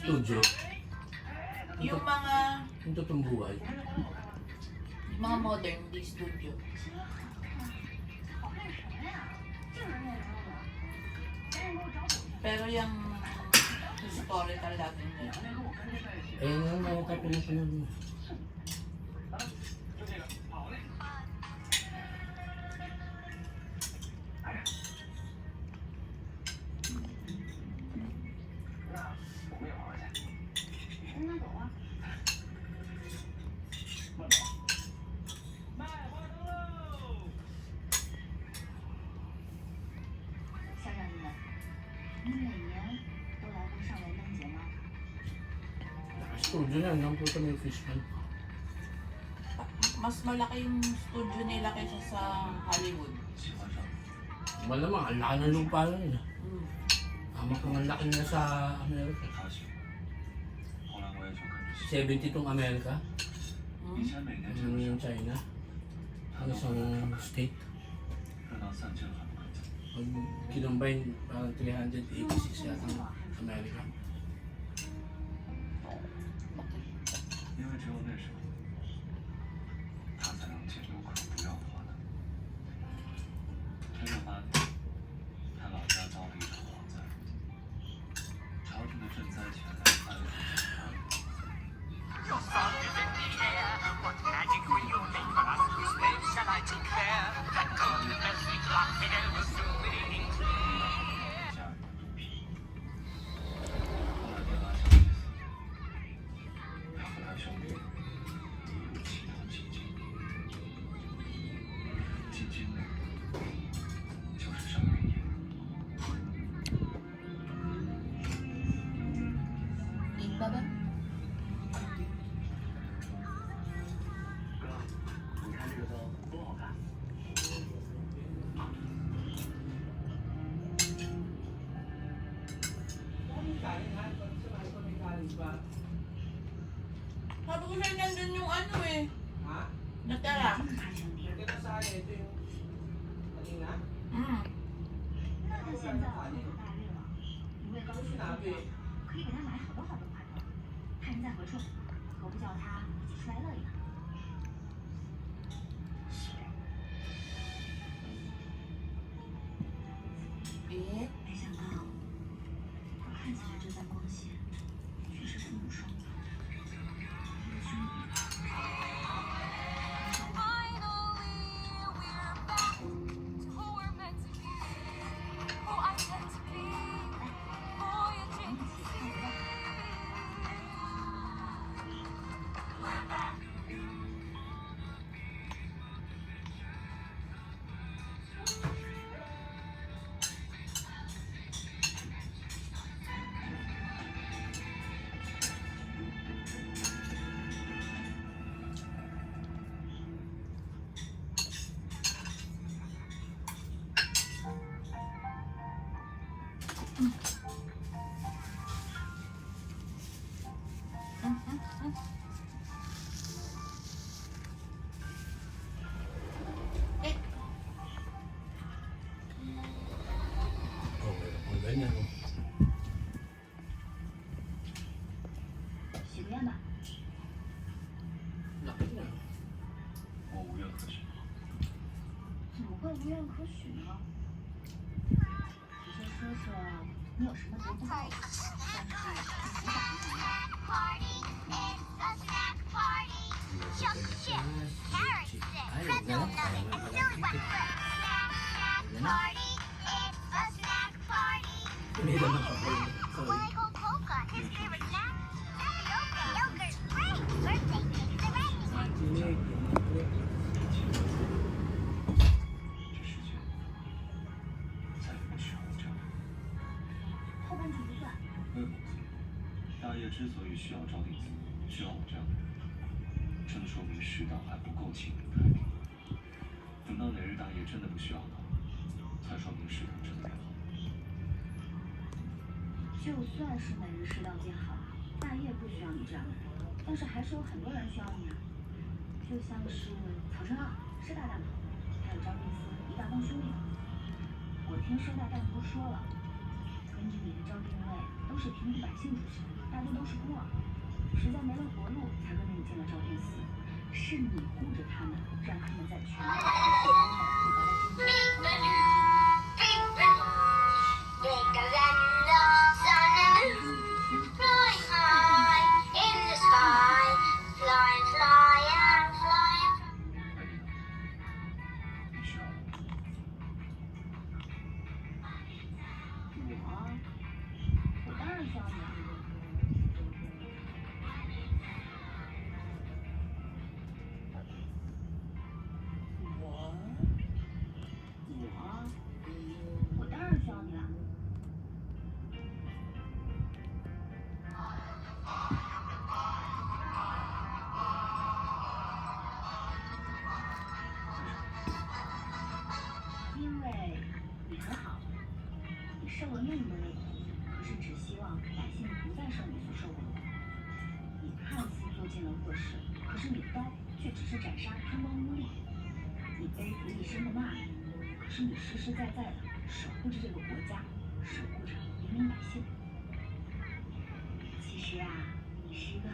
studio. Yung mga, Yung totoong buhay. yung mga modern di studio. Pero yung historical natin yun. Ayun nga, mga tayo pinapanood mo. Studio na, nang puto may fishman. Mas malaki yung studio nila kaysa sa Hollywood. Malamang, ang laki ng lupa lang yun. Mm. Ang laki nila sa Amerika. 70 tong Amerika. Mm. Ano yung China? Ang isang state. Pag kinumbine, parang 386 yata ang Amerika. 因为只有那时候，他才能解刘可不要他的。1908年，他老家遭了一场蝗灾，朝廷的赈灾前来派了使者查家人肚皮。后来被拉上去死。 他和他兄弟一路乞讨进京，进京呢，就是上元夜。 Din ba ba? 你看这个包多好看！ Sabi ko sa'yo nandun yung ano eh. Ha? Natara. Ito sa akin, ito yung kanina. Mm. 那他现在大热了，你为高兴可以给他买好多好多块头，看人在何处，何不叫他一起出来乐一乐？Eh? 没想到，他看起来这般光鲜，确实是无双。我兄弟。 Oh, meron kang ganyan, oh. 许个愿吧。 Laki na. 我无愿可许。怎么会无愿可许呢？你先说说你有什么读不够，但是你无法理解的。 Ay, huwag na lang. Parang malaki. Huwag na. May laman pa po yun. Sorry. Makinig. 这世界再也不需要我这样的人。后半句不算。为何？大业之所以需要赵弟子，需要我这样的人，正说明世道还不够清明太平。等到哪日大业真的不需要他，才说明世道真的变好。就算是哪日世道变好，大业不需要你这样的人，但是还是有很多人需要你啊。就像是曹承傲、施大大嘛，还有张定思一大帮兄弟。我听施大大夫说了，根据你的招定位，都是平民百姓出身，大多都是孤儿，实在没了活路，才跟着你进了赵天寺。是你护着他们，让他们在全国开始保护咱的经济。 Bigger than the sun and moon, flying high in the sky, flying, flying, flying. 你需要我？我当然需要你啊！我当然需要你啦！因为你很好，你受了那么多的苦，可是只希望百姓不再受你所受的苦。你看似做尽了恶事，可是你的刀却只是斩杀贪官污吏。你背负一身的骂名，可是你实实在在的守护着这个国家，守护着黎民百姓。其实啊，你是一个